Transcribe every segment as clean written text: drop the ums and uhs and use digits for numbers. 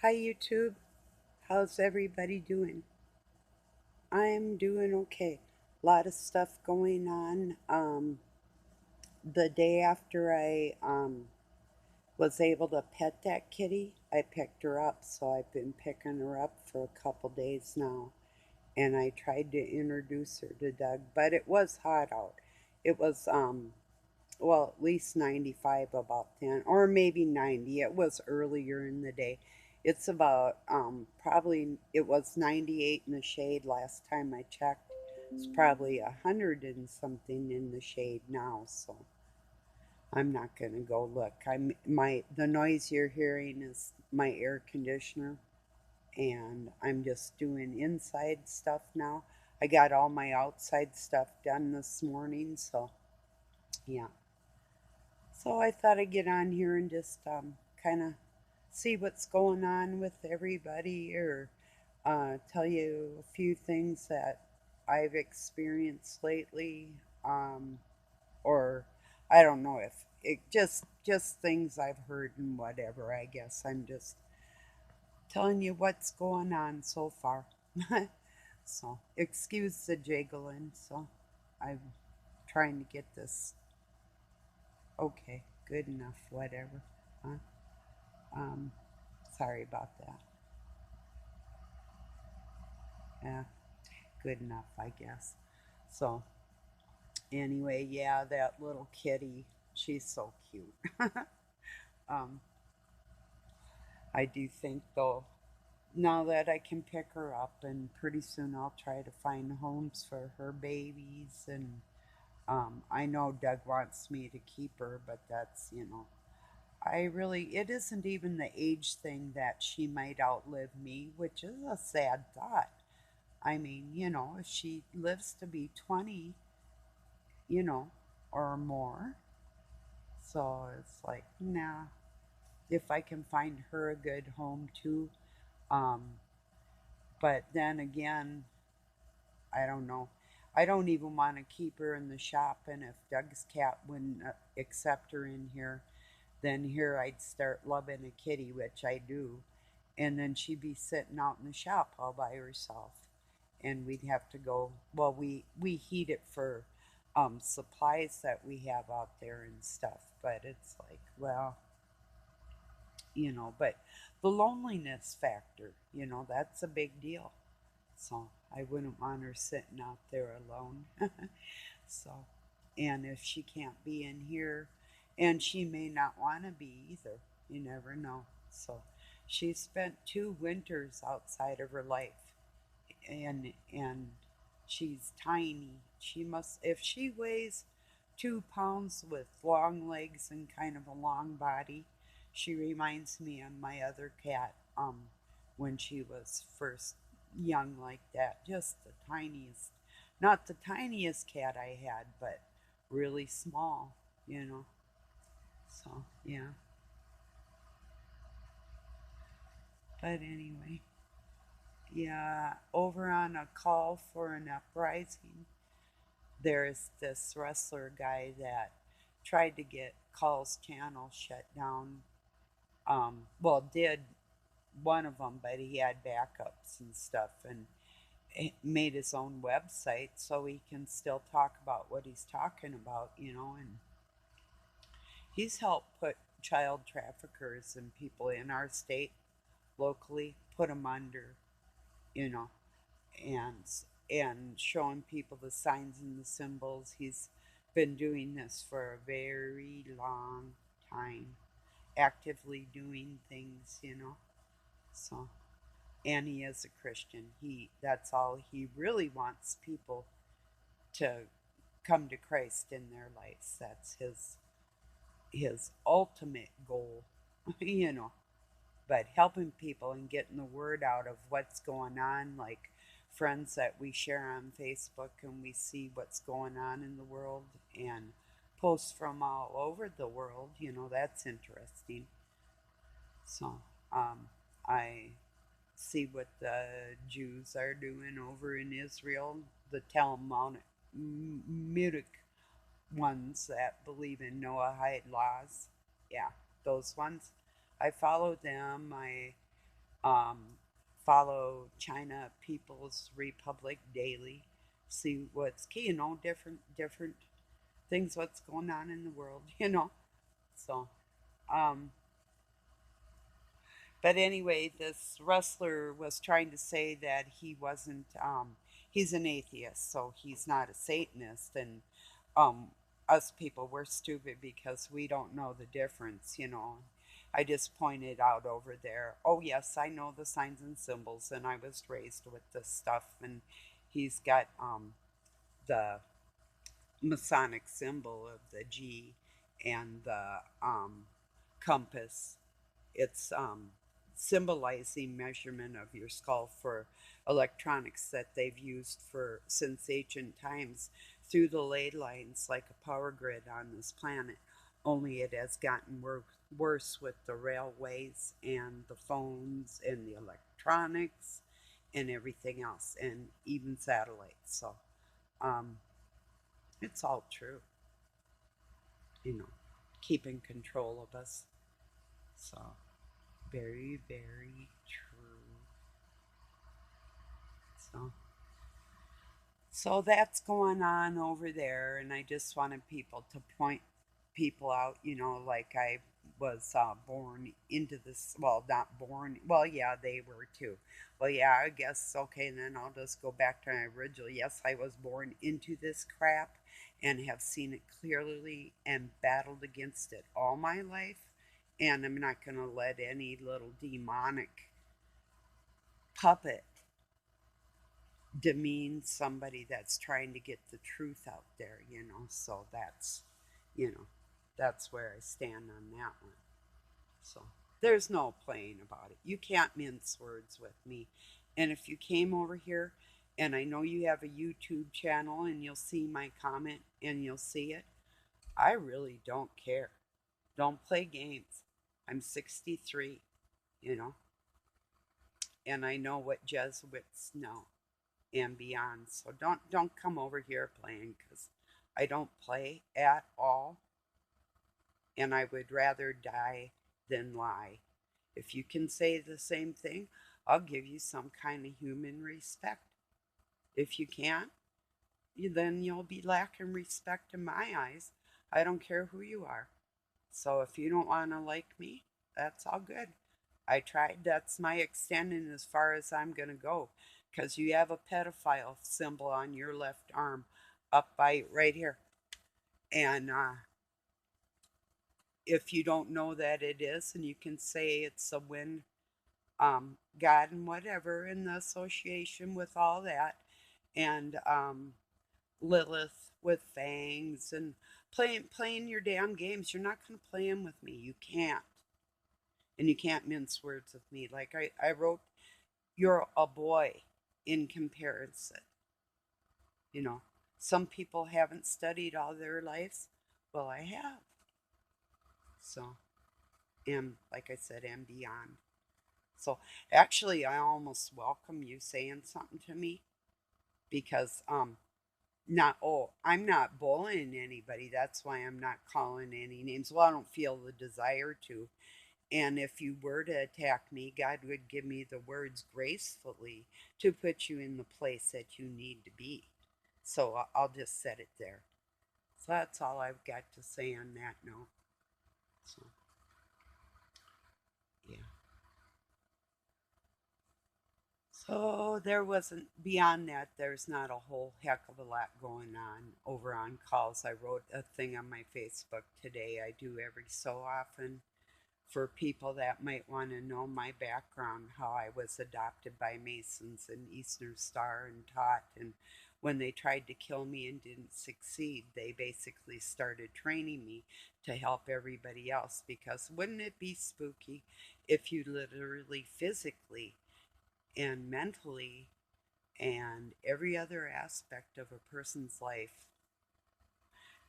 Hi YouTube, how's everybody doing? I'm doing okay. A lot of stuff going on. The day after I was able to pet that kitty, I picked her up. So I've been picking her up for a couple days now. And I tried to introduce her to Doug, but it was hot out. It was well, at least 95 about then, or maybe 90. It was earlier in the day. It's about probably it was 98 in the shade last time I checked. It's probably 100 and something in the shade now, so I'm not going to go look. The noise you're hearing is my air conditioner, and I'm just doing inside stuff now. I got all my outside stuff done this morning, so yeah. So I thought I'd get on here and just kind of see what's going on with everybody, or tell you a few things that I've experienced lately, um, or I don't know if it just things I've heard and whatever. I guess I'm just telling you what's going on so far. So excuse the jiggling. So I'm trying to get this okay, good enough, whatever. Huh? Um, Sorry about that. Yeah, good enough, I guess. So, anyway, yeah, that little kitty, she's so cute. um, I do think, though, now that I can pick her up, and pretty soon I'll try to find homes for her babies. And I know Doug wants me to keep her, but it isn't even the age thing that she might outlive me, which is a sad thought. I mean, if she lives to be 20, you know, or more. So it's like, nah, if I can find her a good home too. Um, but then again, I don't know. I don't even want to keep her in the shop. And if Doug's cat wouldn't accept her in here, then here I'd start loving a kitty, which I do. And then she'd be sitting out in the shop all by herself. And we'd have to go, well, we heat it for supplies that we have out there and stuff. But it's like, well, but the loneliness factor, that's a big deal. So I wouldn't want her sitting out there alone. So, and if she can't be in here, and she may not want to be either, you never know. So, she spent 2 winters outside of her life, and she's tiny. She must, if she weighs 2 pounds with long legs and kind of a long body, she reminds me of my other cat. When she was first young like that, just the tiniest, not the tiniest cat I had, but really small, you know. So yeah, but anyway, yeah. Over on a call for an uprising, there's this wrestler guy that tried to get Call's channel shut down. Well, did one of them, but he had backups and stuff, and made his own website so he can still talk about what he's talking about, and he's helped put child traffickers and people in our state locally, put them under, you know, and showing people the signs and the symbols. He's been doing this for a very long time, actively doing things, So, and he is a Christian. That's all he really wants people to come to Christ in their lives. That's his ultimate goal, you know. But helping people and getting the word out of what's going on, like friends that we share on Facebook, and we see what's going on in the world, and posts from all over the world, that's interesting. So, I see what the Jews are doing over in Israel, the Talmudic ones that believe in Noahide laws. Yeah, those ones. I follow them. I Um, follow China People's Republic daily. See what's key, different things, what's going on in the world, So, um, but anyway, this wrestler was trying to say that he wasn't, he's an atheist, so he's not a Satanist. And um, us people, we're stupid because we don't know the difference. I just pointed out over there, oh, yes, I know the signs and symbols, and I was raised with this stuff. And he's got the Masonic symbol of the G and the compass. It's symbolizing measurement of your skull for electronics that they've used for since ancient times through the ley lines like a power grid on this planet. Only it has gotten worse with the railways and the phones and the electronics and everything else, and even satellites. So um, it's all true, you know, keeping control of us. So very, very true. So, so that's going on over there, and I just wanted people to point people out. Like I was born into this. Well, not born. Well, yeah, they were too. Well, yeah, I guess okay. Then I'll just go back to my original. Yes, I was born into this crap, and have seen it clearly and battled against it all my life. And I'm not going to let any little demonic puppet demean somebody that's trying to get the truth out there. So you know, that's where I stand on that one. So there's no playing about it. You can't mince words with me. And if you came over here, and I know you have a YouTube channel and you'll see my comment and you'll see it, I really don't care. Don't play games. I'm 63, you know, and I know what Jesuits know and beyond. So don't come over here playing because I don't play at all, and I would rather die than lie. If you can say the same thing, I'll give you some kind of human respect. If you can't, then you'll be lacking respect in my eyes. I don't care who you are. So if you don't want to like me, that's all good. I tried. That's my extending as far as I'm going to go. Because you have a pedophile symbol on your left arm up by right here. And if you don't know that it is, and you can say it's a wind god and whatever in the association with all that, and Lilith with fangs and playing your damn games. You're not going to play them with me. You can't. And you can't mince words with me. Like I wrote, you're a boy in comparison. You know, some people haven't studied all their lives. Well, I have. So, and like I said, and beyond. So, actually, I almost welcome you saying something to me because, not, oh, I'm not bullying anybody. That's why I'm not calling any names. Well, I don't feel the desire to. And if you were to attack me, God would give me the words gracefully to put you in the place that you need to be. So I'll just set it there. So that's all I've got to say on that note. So, yeah. So there wasn't, beyond that, there's not a whole heck of a lot going on over on calls. I wrote a thing on my Facebook today. I do every so often for people that might want to know my background, how I was adopted by Masons and Eastern Star and taught. And when they tried to kill me and didn't succeed, they basically started training me to help everybody else. Because wouldn't it be spooky if you literally, physically, and mentally, and every other aspect of a person's life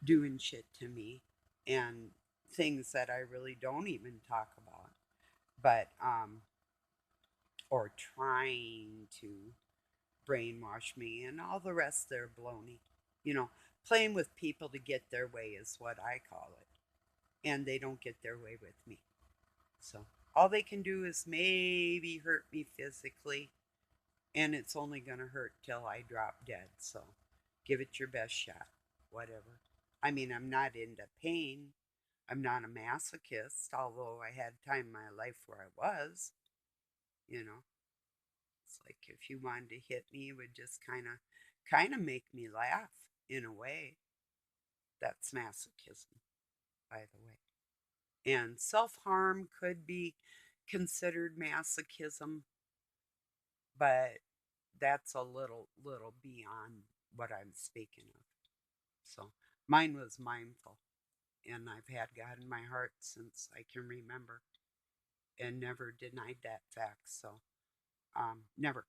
doing shit to me and things that I really don't even talk about, but or trying to brainwash me and all the rest they're baloney. You know, playing with people to get their way is what I call it. And they don't get their way with me. So All they can do is maybe hurt me physically, and it's only going to hurt till I drop dead. So give it your best shot, whatever. I mean, I'm not into pain. I'm not a masochist, although I had a time in my life where I was, you know. It's like if you wanted to hit me, it would just kind of make me laugh in a way. That's masochism, by the way. And self-harm could be considered masochism, but that's a little beyond what I'm speaking of. So mine was mindful, and I've had God in my heart since I can remember, and never denied that fact. So never,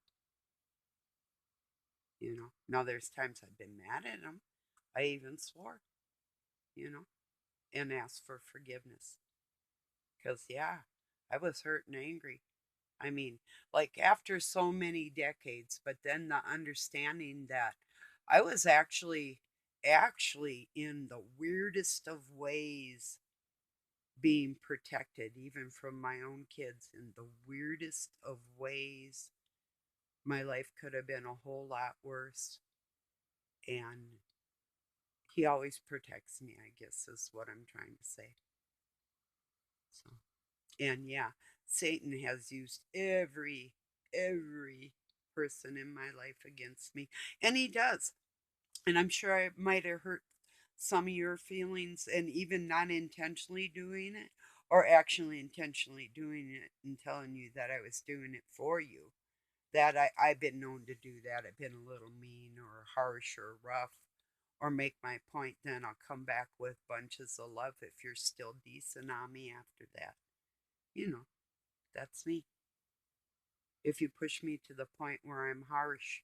Now there's times I've been mad at him. I even swore, you know, and asked for forgiveness because yeah, I was hurt and angry. I mean, like after so many decades, but then the understanding that I was actually in the weirdest of ways being protected even from my own kids, in the weirdest of ways. My life could have been a whole lot worse, and he always protects me, I guess is what I'm trying to say. So, and yeah, Satan has used every person in my life against me, and he does. And I'm sure I might have hurt some of your feelings, and even not intentionally doing it, or actually intentionally doing it and telling you that I was doing it for you. That I've been known to do that. I've been a little mean or harsh or rough or make my point, then I'll come back with bunches of love if you're still decent on me after that. You know, that's me. If you push me to the point where I'm harsh,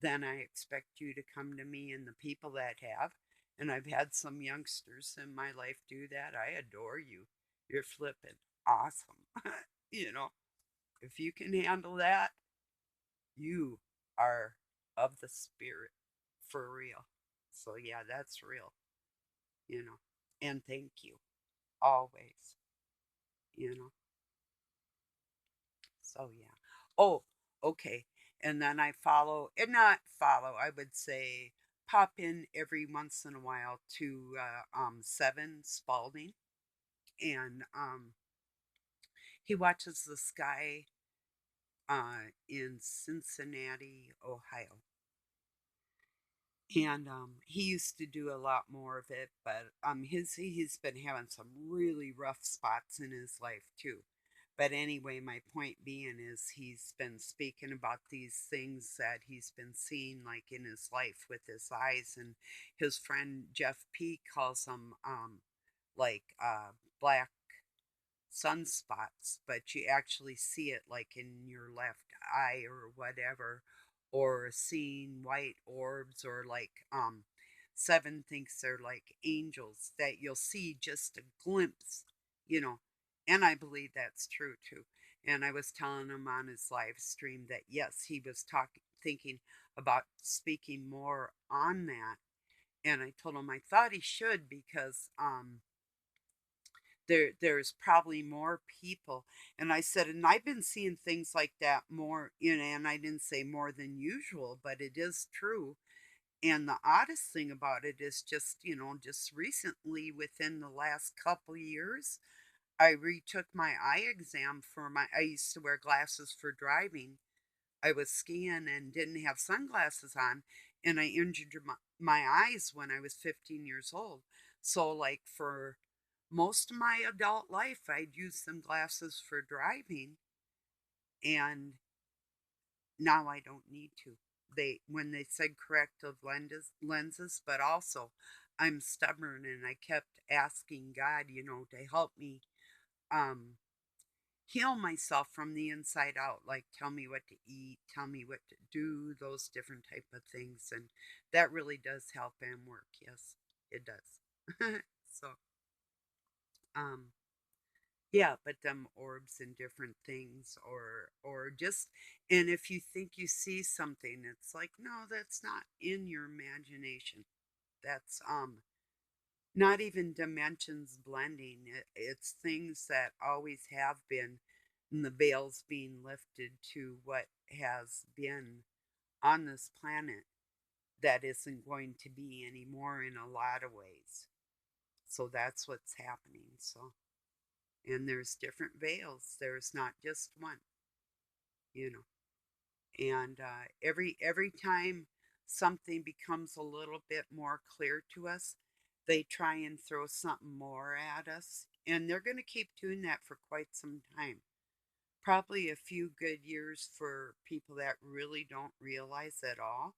then I expect you to come to me, and the people that have. And I've had some youngsters in my life do that. I adore you. You're flipping awesome. you know, if you can handle that, you are of the spirit for real. So, yeah, that's real, you know. And thank you always, you know. So, yeah. Oh, okay. And then I follow, and not follow, I would say pop in every once in a while to Seven Spalding. And he watches the sky in Cincinnati, Ohio. And he used to do a lot more of it, but he's been having some really rough spots in his life too. But anyway, my point being is he's been speaking about these things that he's been seeing like in his life with his eyes, and his friend Jeff P calls them like black sunspots, but you actually see it like in your left eye or whatever, or seeing white orbs, or like Seven thinks they're like angels that you'll see just a glimpse, you know. And I believe that's true too. And I was telling him on his live stream that yes, he was talking thinking about speaking more on that. And I told him I thought he should because there's probably more people. And I said, and I've been seeing things like that more, and I didn't say more than usual, but it is true. And the oddest thing about it is just, just recently within the last couple years, I retook my eye exam for I used to wear glasses for driving. I was skiing and didn't have sunglasses on, and I injured my eyes when I was 15 years old. So, like, for most of my adult life, I'd use some glasses for driving, and now I don't need to. When they said corrective lenses, but also I'm stubborn, and I kept asking God, to help me um, heal myself from the inside out. Like, tell me what to eat, tell me what to do, those different type of things, and that really does help and work. Yes, it does. So, um, yeah, but them orbs and different things, or just, and if you think you see something, it's like, no, that's not in your imagination. That's Not even dimensions blending. It's things that always have been, and the veil's being lifted to what has been on this planet that isn't going to be anymore in a lot of ways. So that's what's happening. So, and there's different veils. There's not just one, you know. And every time something becomes a little bit more clear to us, they try and throw something more at us, and they're going to keep doing that for quite some time. Probably a few good years for people that really don't realize at all.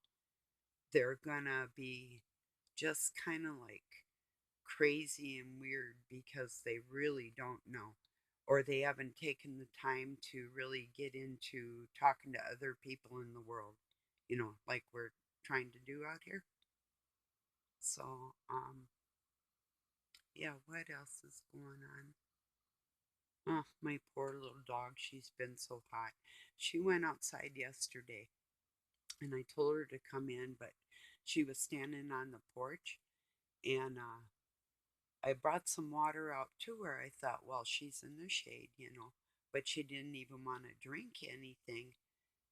They're gonna be just kind of like crazy and weird because they really don't know, or they haven't taken the time to really get into talking to other people in the world, like we're trying to do out here. So, yeah, what else is going on? Oh, my poor little dog, she's been so hot. She went outside yesterday and I told her to come in, but she was standing on the porch and I brought some water out to her. I thought, well, she's in the shade, but she didn't even want to drink anything.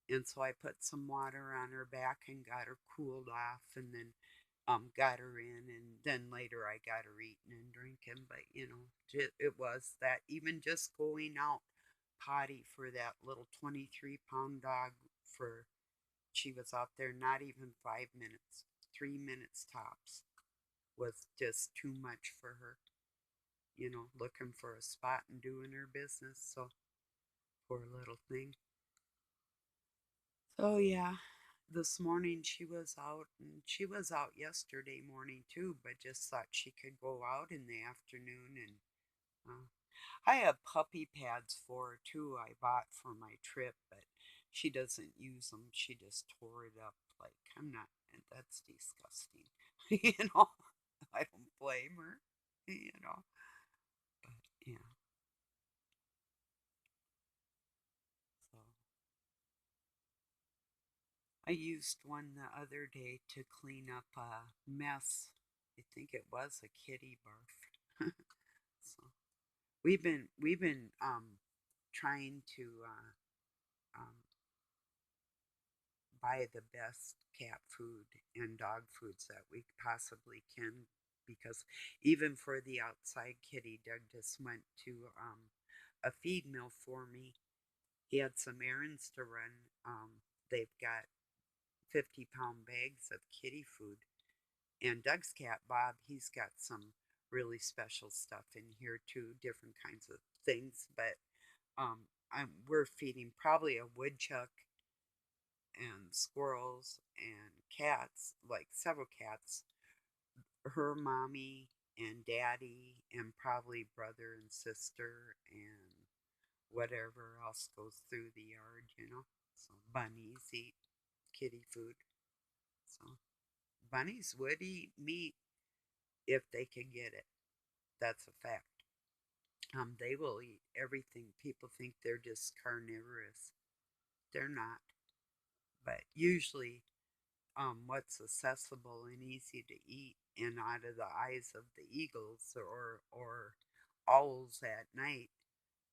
And so I put some water on her back and got her cooled off and then got her in. And then later I got her eating and drinking. But, it was that even just going out potty for that little 23-pound dog for, she was out there not even 5 minutes, 3 minutes tops was just too much for her, looking for a spot and doing her business. So, poor little thing. So, yeah, this morning she was out, and she was out yesterday morning too, but just thought she could go out in the afternoon. And uh, I have puppy pads for her too, I bought for my trip, but she doesn't use them. She just tore it up. Like, I'm not, and that's disgusting. you know, I don't blame her, but yeah, so. I used one the other day to clean up a mess. I think it was a kitty barf. So we've been trying to um, buy the best cat food and dog foods that we possibly can, because even for the outside kitty, Doug just went to a feed mill for me. He had some errands to run. They've got 50-pound bags of kitty food. And Doug's cat, Bob, he's got some really special stuff in here too, different kinds of things. But we're feeding probably a woodchuck and squirrels and cats, like several cats, her mommy and daddy, and probably brother and sister, and whatever else goes through the yard. So bunnies eat kitty food. So bunnies would eat meat if they could get it. That's a fact. They will eat everything. People think they're just carnivorous. They're not. But usually, what's accessible and easy to eat and out of the eyes of the eagles or owls at night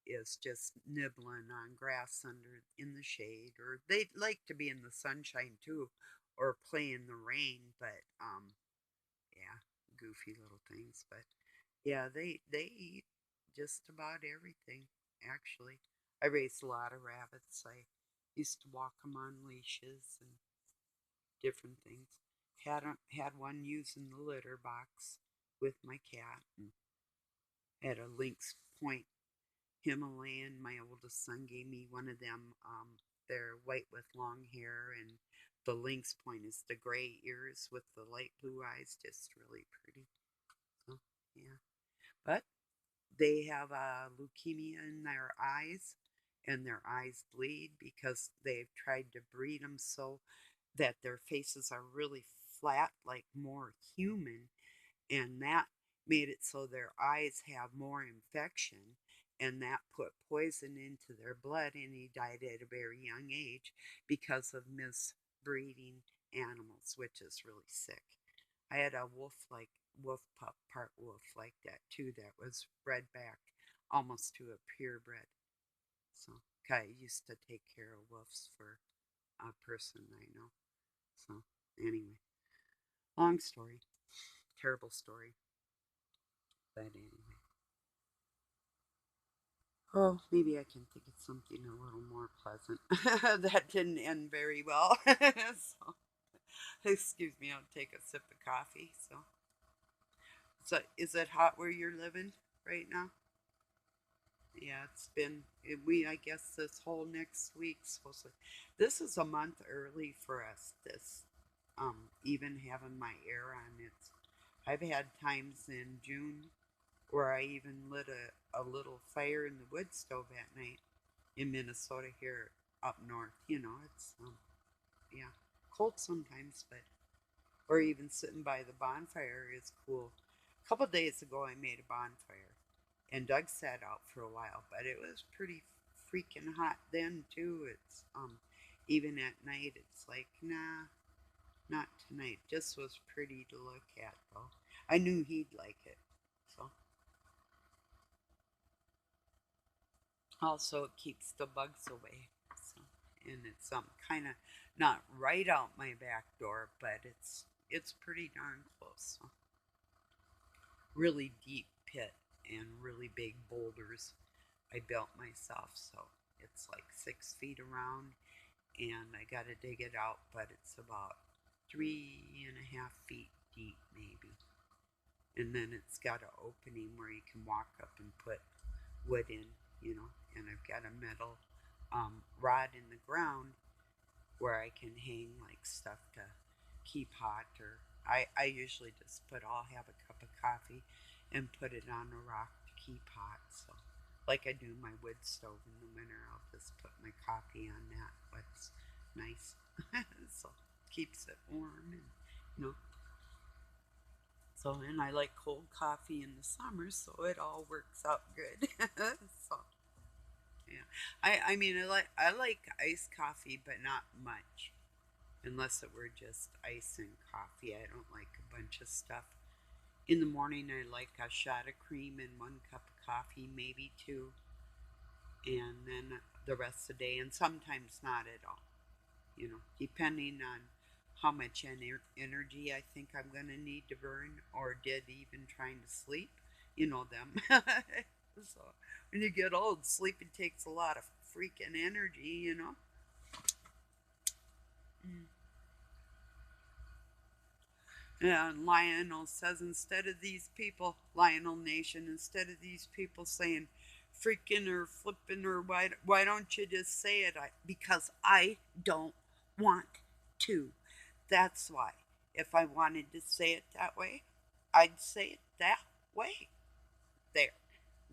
is just nibbling on grass under in the shade, or they like to be in the sunshine too, or play in the rain. But yeah, goofy little things. But yeah, they eat just about everything. Actually, I raised a lot of rabbits. I used to walk them on leashes and different things. Had one using the litter box with my cat, and had a lynx point Himalayan. My oldest son gave me one of them. They're white with long hair, and the lynx point is the gray ears with the light blue eyes. Just really pretty. So yeah, but they have leukemia in their eyes, and their eyes bleed because they've tried to breed them so that their faces are really flat, like more human, and that made it so their eyes have more infection, and that put poison into their blood, and he died at a very young age because of misbreeding animals, which is really sick. I had a wolf like wolf pup, part wolf like that too, that was bred back almost to a purebred. So, I used to take care of wolves for a person I know. So, anyway, long story, terrible story, but anyway. Oh, maybe I can think of something a little more pleasant. That didn't end very well. So, excuse me, I'll take a sip of coffee. So is it hot where you're living right now? Yeah, it's been I guess this whole next week supposed to. This is a month early for us. This even having my air on. It's I've had times in June where I even lit a little fire in the wood stove at night in Minnesota here up north. It's yeah, cold sometimes, but or even sitting by the bonfire is cool. A couple days ago, I made a bonfire, and Doug sat out for a while, but it was pretty freaking hot then too. It's even at night, it's like nah, not tonight. This was pretty to look at though. I knew he'd like it, so also it keeps the bugs away. So, and it's kind of not right out my back door, but it's pretty darn close. So really deep pit and really big boulders I built myself. So it's like 6 feet around, and I got to dig it out, but it's about 3.5 feet deep, maybe. And then it's got an opening where you can walk up and put wood in. And I've got a metal rod in the ground where I can hang like stuff to keep hot, or I usually just I'll have a cup of coffee and put it on a rock to keep hot. So, like I do my wood stove in the winter, I'll just put my coffee on that. What's nice. So, keeps it warm and, you know. So, and I like cold coffee in the summer, so it all works out good. So, yeah. I mean, I like iced coffee, but not much. Unless it were just ice and coffee. I don't like a bunch of stuff. In the morning, I like a shot of cream and 1 cup of coffee, maybe two, and then the rest of the day, and sometimes not at all, depending on how much energy I think I'm going to need to burn or did even trying to sleep. Them. So when you get old, sleeping takes a lot of freaking energy. Mm. And Lionel says, instead of these people, Lionel Nation, instead of these people saying freaking or flipping or why don't you just say it? Because I don't want to. That's why. If I wanted to say it that way, I'd say it that way. There.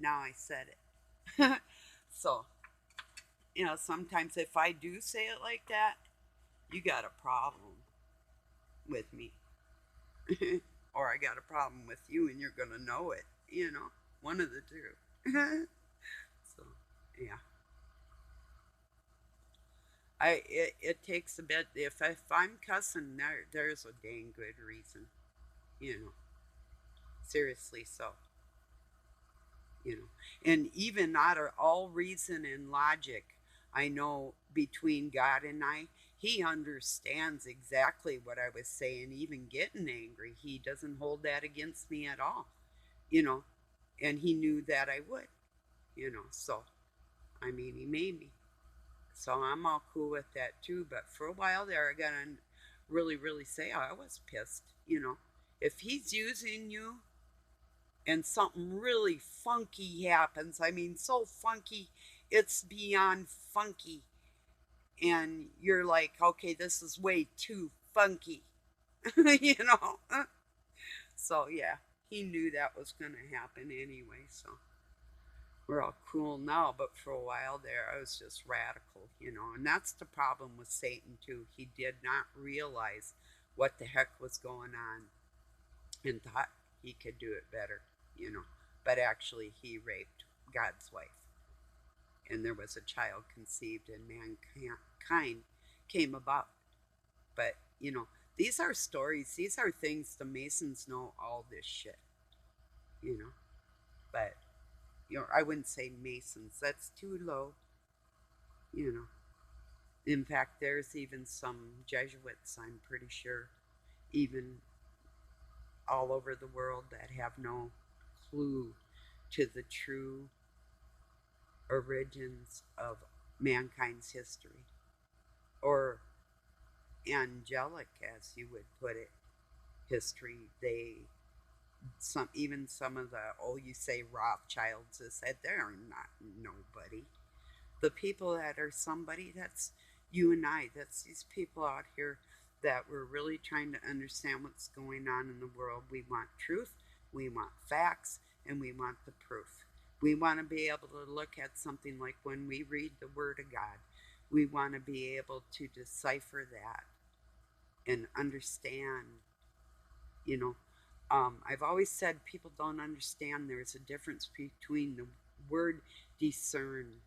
Now I said it. So, sometimes if I do say it like that, you got a problem with me. Or I got a problem with you and you're going to know it. One of the two. So, yeah. It takes a bit. If I'm cussing, there's a dang good reason. You know, seriously. So, and even out of all reason and logic, I know between God and I, He understands exactly what I was saying, even getting angry. He doesn't hold that against me at all, you know, and He knew that I would. So, I mean, He made me. So I'm all cool with that too. But for a while there, I got to really, really say I was pissed. If He's using you and something really funky happens. I mean, so funky, it's beyond funky. And you're like, okay, this is way too funky, you know? So, yeah, he knew that was going to happen anyway. So, we're all cool now. But for a while there, I was just radical. And that's the problem with Satan, too. He did not realize what the heck was going on and thought he could do it better. But actually, he raped God's wife, and there was a child conceived, and mankind came about. But These are stories. These are things the Masons know all this shit, you know. But I wouldn't say Masons. That's too low, you know. In fact, there's even some Jesuits, I'm pretty sure, even all over the world that have no clue to the true origins of mankind's history, or angelic, as you would put it, history. Some of the, you say Rothschilds, is said they're not nobody. The people that are somebody, that's you and I. That's these people out here that we're really trying to understand what's going on in the world. We want truth, we want facts, and we want the proof. We want to be able to look at something like when we read the Word of God, we want to be able to decipher that and understand, you know. I've always said people don't understand there's a difference between the word discern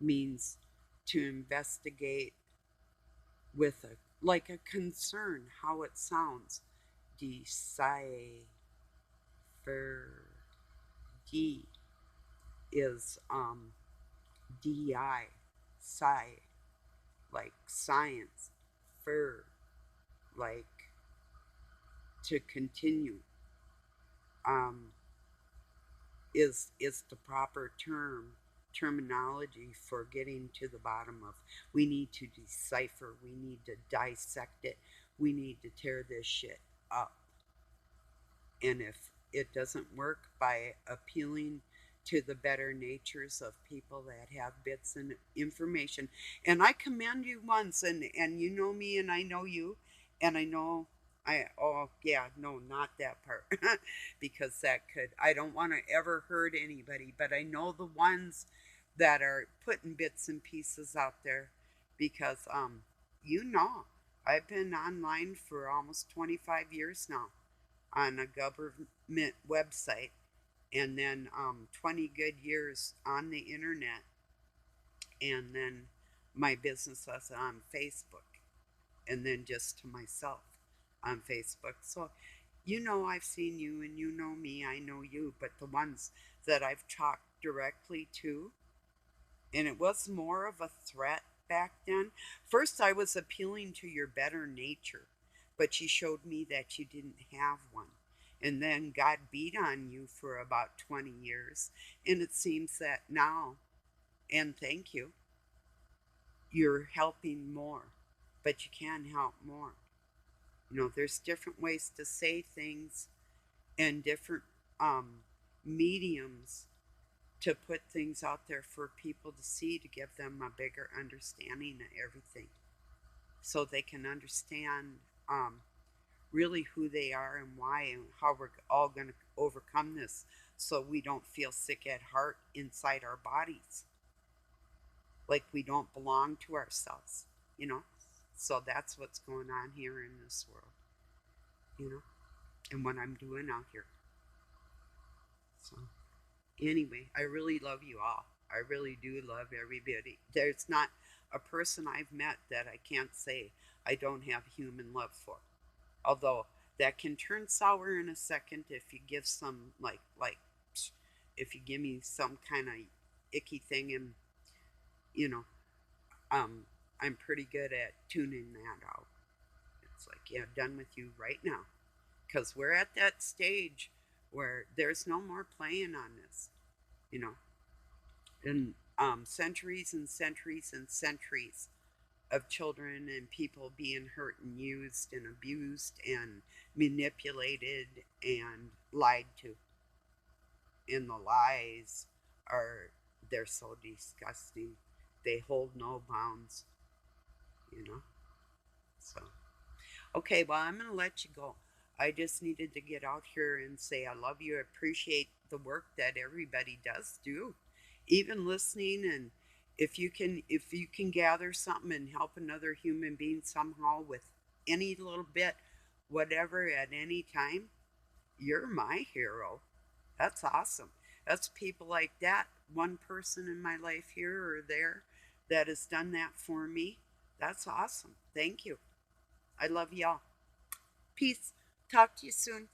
means to investigate with a like a concern, how it sounds. Decipher. D is di, sci, like science. Fur, like to continue. Um, is the proper terminology for getting to the bottom of. We need to decipher, we need to dissect it, we need to tear this shit up. And if it doesn't work by appealing to the better natures of people that have bits and information, and I commend you once, and you know me and I know you, and I know oh yeah, no, not that part. Because that could, I don't want to ever hurt anybody, but I know the ones that are putting bits and pieces out there. Because you know, I've been online for almost 25 years now on a government website, and then 20 good years on the internet, and then my business was on Facebook, and then just to myself on Facebook. So, I've seen you and you know me, I know you, but the ones that I've talked directly to, and it was more of a threat back then. First, I was appealing to your better nature, but you showed me that you didn't have one. And then God beat on you for about 20 years. And it seems that now, and thank you, you're helping more, but you can help more. There's different ways to say things and different um, mediums to put things out there for people to see, to give them a bigger understanding of everything, so they can understand really who they are and why, and how we're all going to overcome this, so we don't feel sick at heart inside our bodies, like we don't belong to ourselves, you know. So that's what's going on here in this world, you know, and what I'm doing out here. So anyway, I really love you all. I really do love everybody. There's not a person I've met that I can't say I don't have human love for. Although that can turn sour in a second if you give some if you give me some kind of icky thing, and you know, um I'm pretty good at tuning that out. It's like, yeah, done with you right now, because we're at that stage where there's no more playing on this, you know. And centuries and centuries and centuries of children and people being hurt and used and abused and manipulated and lied to. And the lies are, they're so disgusting. They hold no bounds, you know? So, okay, well, I'm going to let you go. I just needed to get out here and say I love you. I appreciate the work that everybody does do, even listening. And if you can gather something and help another human being somehow with any little bit, whatever, at any time, you're my hero. That's awesome. That's people like that. One person in my life here or there that has done that for me. That's awesome. Thank you. I love y'all. Peace. Talk to you soon.